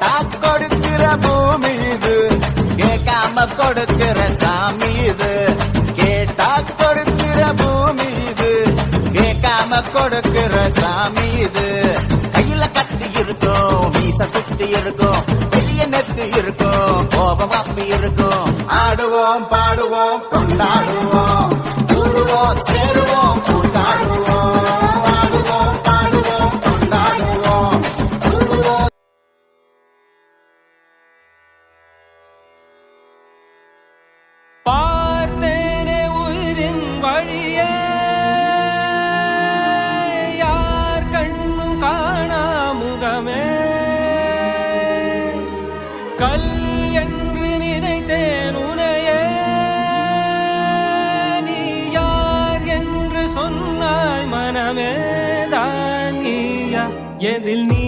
கேட்டா கொடுக்கிற பூமி இது, கேட்காம கொடுக்கிற சாமி இது. கேட்டா கொடுக்கிற பூமி இது, கேட்காம கொடுக்கிற சாமி இது. கையில கத்தி இருக்கும், மீச சுத்தி இருக்கும், பெரிய நெத்தி இருக்கும், கோபம் அப்பி இருக்கும். ஆடுவோம் பாடுவோம் கொண்டாடுவோம், கூடுவோம் சேருவோம் கூத்தாடுவோம். ஆடுவோம் பாடுவோம் கொண்டாடுவோம், கூடுவோம். பார்த்தேனே உயிரின் வழியே, யார் கண்ணும் காணா முகமே. கல் என்று நினைத்தேன் உனையே, நீ யார் என்று சொன்னாய் மனமே. தான் நீயா எதில் நீ